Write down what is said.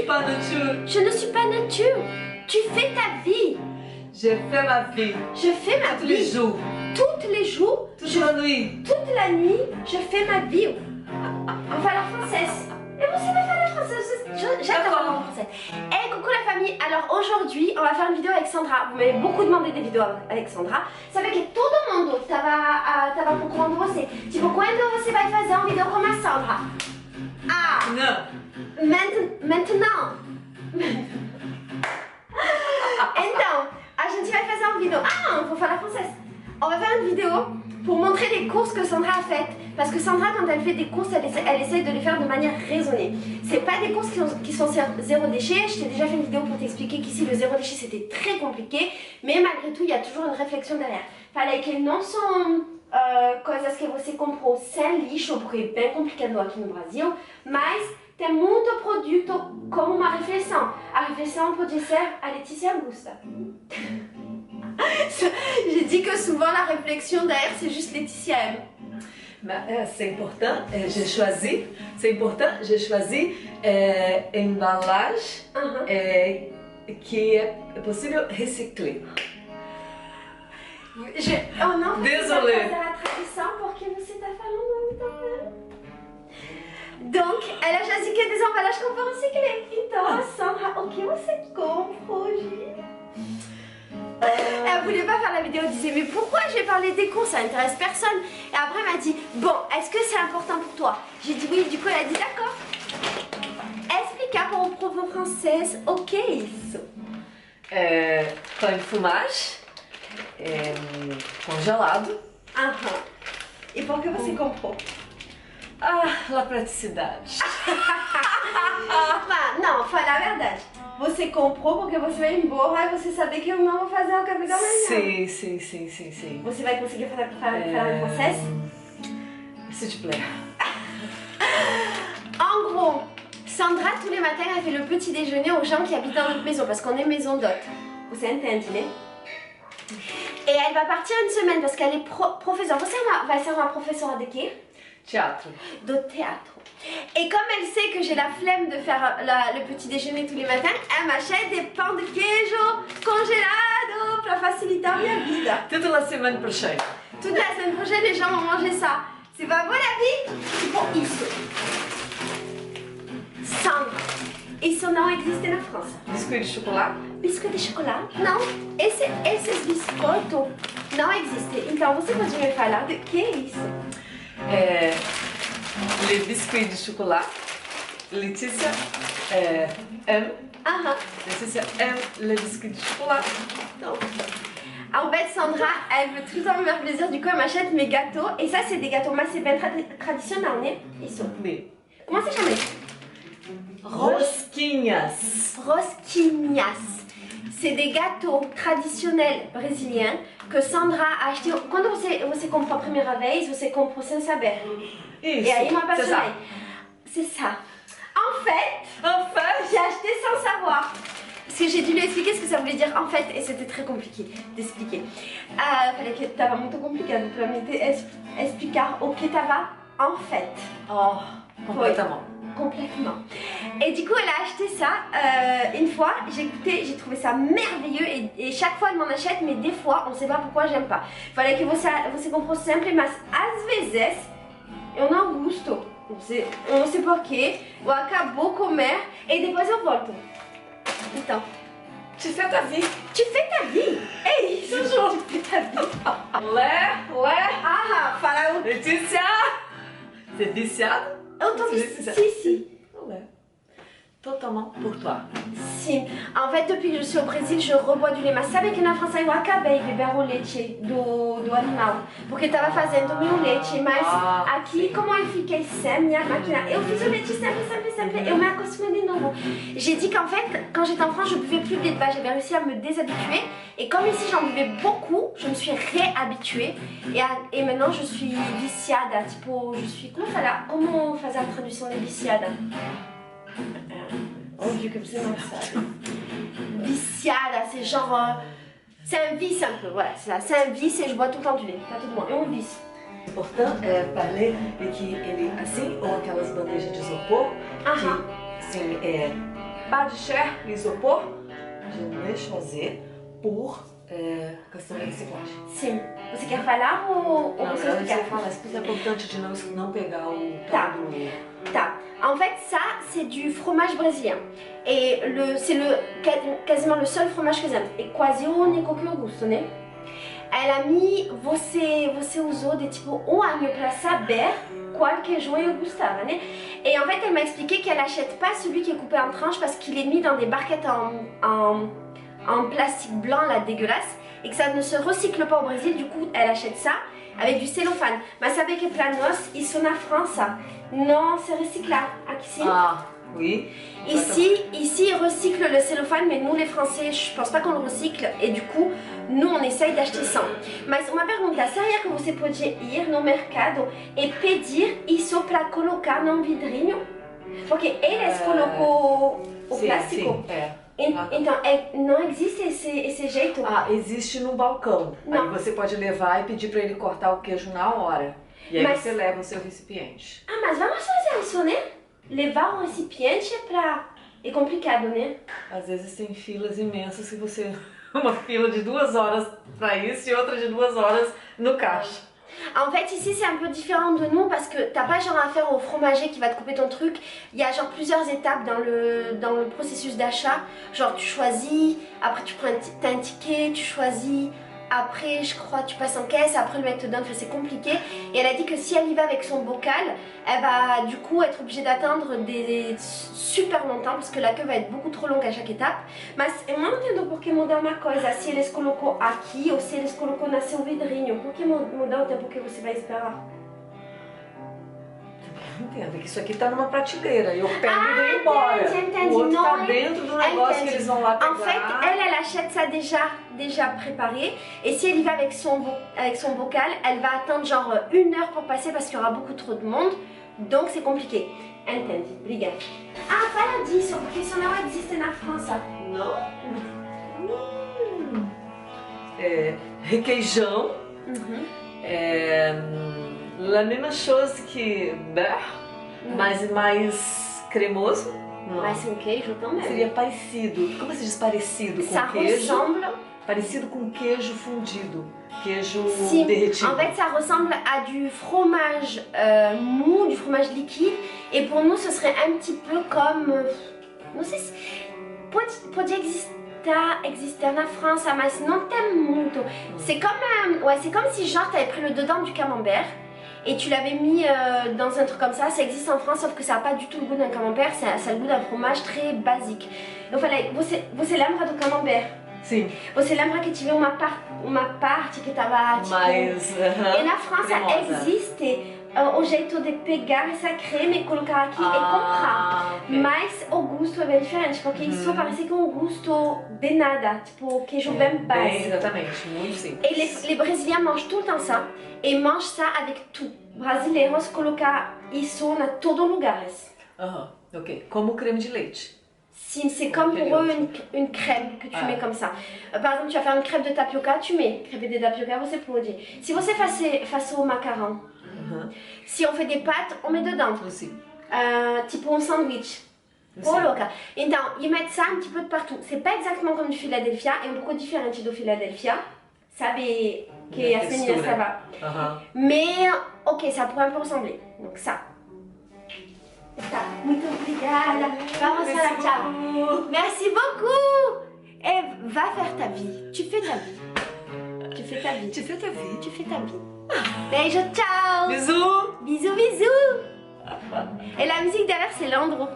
pas nature. Je ne suis pas nature. Tu fais ta vie. Je fais ma vie. Je fais ma Tous vie. les jours. Toutes les jours. Toute la nuit. Toute la nuit, je fais ma vie. Enfin, la française. Et vous savez faire la française. J'adore la française. Et coucou la famille. Alors aujourd'hui, on va faire une vidéo avec Sandra. Vous m'avez beaucoup demandé des vidéos avec Sandra. Sabe que todo mundo tava procurando você. Tipo, quando você vai fazer um vídeo com a Sandra? Ah! Não. Maintenant. Então, a gente vai fazer um vídeo. Ah non, il faut faire la française. On va faire une vidéo pour montrer les courses que Sandra a faites. Parce que Sandra, quand elle fait des courses, elle essaye de les faire de manière raisonnée. C'est pas des courses qui sont zéro déchet. Je t'ai déjà fait une vidéo pour t'expliquer qu'ici le zéro déchet c'était très compliqué. Mais malgré tout, il y a toujours une réflexion derrière. Falei que não são coisas que você comprou sem lixo, porque é bem complicado aqui no Brasil. Mas tem muito produto como uma refeição. A refeição pode ser a Letícia Augusta. J'ai dit que souvent la réflexion derrière c'est juste Laetitia M. C'est important, j'ai choisi, une emballage que é possível recycler. Oh non, désolée. Je vais faire la traduction pour que você tá falando muito. Donc, elle a choisi que des emballages qu'on peut recycler. Então, Sandra, o que você compra hoje? Elle voulait pas faire la vidéo, elle disait mais pourquoi je vais parler des courses, ça intéresse personne. Et après elle m'a dit bon, est-ce que c'est important pour toi? J'ai dit oui, du coup elle a dit d'accord. Explica para o povo francês o que é isso. Pão de fumagem, congelado. Aham. E por que você comprou? Ah, a praticidade. Não, fala a verdade. Você comprou porque você vai embora e você sabe que eu não vou fazer o café da manhã. Sim. Você vai conseguir fazer em francês? S'il te plaît. En gros, Sandra, tous les matins, elle fait le petit déjeuner aux gens qui habitent dans notre maison parce qu'on est maison d'hôte. Vous entendez? Et elle va partir une semaine parce qu'elle est professeure. Você vai ser uma professora de quê? Teatro. De théâtre. Et comme elle sait que j'ai la flemme de faire le petit déjeuner tous les matins, elle m'achète des pains de queijo congelados para facilitar minha vida. Toute la semaine prochaine. Toute la semaine prochaine, les gens vont manger ça. C'est pas bon la vie? Tipo isso. Sandra, isso não existe na França. Biscuit de chocolat. Biscuit de chocolat? Não. Esses biscoitos não existem. Então você pode me falar do que é isso? Les biscuits de chocolat. Laetitia aime. Laetitia aime les biscuits de chocolat. Donc, en fait, Sandra, elle veut tout le temps me faire plaisir. Du coup, elle m'achète mes gâteaux. Et ça, c'est des gâteaux macédoines traditionnels, né? Ils sont. Oui. Comment ça s'appelle? Rosquinhas. Rosquinhas. C'est des gâteaux traditionnels brésiliens que Sandra a acheté. Quando você comprou a primeira vez, você comprou sem saber. Isso, Et aí m'a c'est ça. C'est ça. En fait, j'ai acheté sans savoir. Parce que j'ai dû lui expliquer ce que ça voulait dire en fait et c'était très compliqué d'expliquer. Falei que tava muito complicado pra mim explicar o que tava en fait. Oh, complètement. Complètement. Et du coup, elle a acheté ça une fois, j'ai goûté, j'ai trouvé ça merveilleux et chaque fois elle m'en achète, mais des fois, on sait pas pourquoi j'aime pas. Falei que você comprou sempre, mas às vezes eu não gosto. Eu não sei porquê, eu acabo comer e depois eu volto. Então, Tu fais ta vie. tu fais ta vie. É isso, Toujours. tu fais ta vie. Ouais. Fala o... Laetitia, c'est viciado? Eu tô viciada. Sim. Ouais. Totalement pour toi. Sim. En fait, depuis que je suis au Brésil, je rebois du lait. Mas sabe que na França eu acabei de beber o leite do animal. Porque tava fazendo meu leite. Mas aqui, como eu fiquei sem minha máquina, eu fiz o leite sempre. Eu me acostumei de novo. J'ai dit qu'en fait, quand j'étais en France, je buvais plus de lait de vache. J'avais réussi à me déshabituer. Et comme ici, j'en buvais beaucoup, je me suis réhabituée. Et maintenant, je suis viciada. Tipo, je suis... Comment on faisait la traduction de viciada? Óbvio que você não sabe. Viciada, c'est genre... c'est un vice un peu, voilà, c'est ça. C'est un vice et je bois tout le temps du lait, pas tout le monde. É um vice. Importante é parler de que ele assim, ou aquelas bandejas de isopor, que assim, pá de share, isopor, deixa fazer por questão de reciclagem. Sim. Você quer falar ou Não, você eu quer sei falar, c'est importante de não pegar o Tá. Tá. En fait, ça, c'est du fromage brésilien. Et c'est quasiment le seul fromage que j'aime. E quase o único que eu gosto, né? Ela você usou de tipo 1 ano para saber qual queijo eu gostava, né? Et en fait, elle m'a expliqué qu'elle achète pas celui qui est coupé en tranches parce qu'il est mis dans des barquettes en plastique blanc là dégueulasse et que ça ne se recycle pas au Brésil. Du coup, elle achète ça avec du cellophane. Mas sabe que para nós isso na França não se recicla aqui sim. Ah, oui. Ici, ils recyclent le cellophane, mais nous les Français, je pense pas qu'on le recycle et du coup, nous on essaye d'acheter sans. Mas uma pergunta, seria que você podia ir no mercado e pedir isso para colocar num vidrinho? Porque eles colocou o plástico. Sim, Então, não existe esse jeito? Ah, existe no balcão. Não. Aí você pode levar e pedir para ele cortar o queijo na hora. E aí você leva o seu recipiente. Ah, mas vamos fazer isso, né? Levar um recipiente é complicado, né? Às vezes tem filas imensas que você... Uma fila de 2 horas para isso e outra de 2 horas no caixa. En fait, ici c'est un peu différent de nous parce que t'as pas genre affaire au fromager qui va te couper ton truc. Il y a genre plusieurs étapes dans le processus d'achat. Genre tu choisis, après tu prends t'as un ticket, tu choisis. Après, je crois, tu passes en caisse, après le mec te donne, enfin, c'est compliqué. Et elle a dit que si elle y va avec son bocal, elle va du coup être obligée d'attendre super longtemps parce que la queue va être beaucoup trop longue à chaque étape. Mas eu não entendo por que mudar uma coisa se eles colocou aqui ou se eles colocou na seu vidrinho. Por que mudar o tempo que você vai esperar? Entendo que isso aqui tá numa prateleira e eu pego e vou embora. Entendi. O outro Não, tá dentro do negócio que eles vão lá pegar. En fait, elle achète ça déjà préparé. Et si elle y va avec son bocal, elle va attendre genre 1 heure pour passer parce qu'il y aura beaucoup trop de monde. Donc c'est compliqué. Entendi. Obrigada. Ah, fala disso, porque isso não existe na França. Não? Requeijão. La mesma chose que beurre, mas mais cremoso. Não. Mas um queijo também. Seria parecido. Como se diz parecido com queijo? Ressemble. Parecido com queijo fundido. Queijo Sim. derretido. En fait, ça ressemble à du fromage mou, du fromage liquide. Et pour nous, ce serait un petit peu comme... não sei se... Pode exister na França, mas não tem muito. C'est comme, c'est comme si genre t'avais pris le dedans du camembert et tu l'avais mis dans un truc comme ça existe en France, sauf que ça n'a pas du tout le goût d'un camembert, ça a le goût d'un fromage très basique. Eu falei, você lembra do camembert? Sim. Você lembra que tive uma parte que tava tipo... Mais, e na França existe o jeito de pegar essa creme e colocar aqui e comprar. Okay. Mas o gosto é bem diferente, porque isso parece que é um gosto de nada, tipo queijo bem base. Exatamente, muito simples. Et les Brésiliens mangent tout le temps ça, et mangent ça avec tout. Brasileiros colocam isso na todos lugares. Ok, como creme de leite. Si, c'est comme pour eux une crème que tu mets comme ça. Par exemple, tu vas faire une crêpe de tapioca, tu mets crêpe de tapioca, você pode. Si você faz au macaron, si on fait des pâtes, on met dedans. Aussi. Tipo um sandwich. Coloca. Então, ils mettent ça un petit peu de partout. C'est pas exactement comme du Philadelphia, é um pouco diferente do Philadelphia. Sabe que as meninas ça va. Mais, ok, ça pourrait un peu ressembler. Donc ça. Tá, muito obrigada. Vamos falar tchau. Merci beaucoup. Et va faire ta vie. Tu fais ta vie. Tu fais ta vie. Tu fais ta vie. Tu fais ta vie. Beijo, ciao. Bisous. Bisous, bisous. Et la musique derrière, c'est Landro.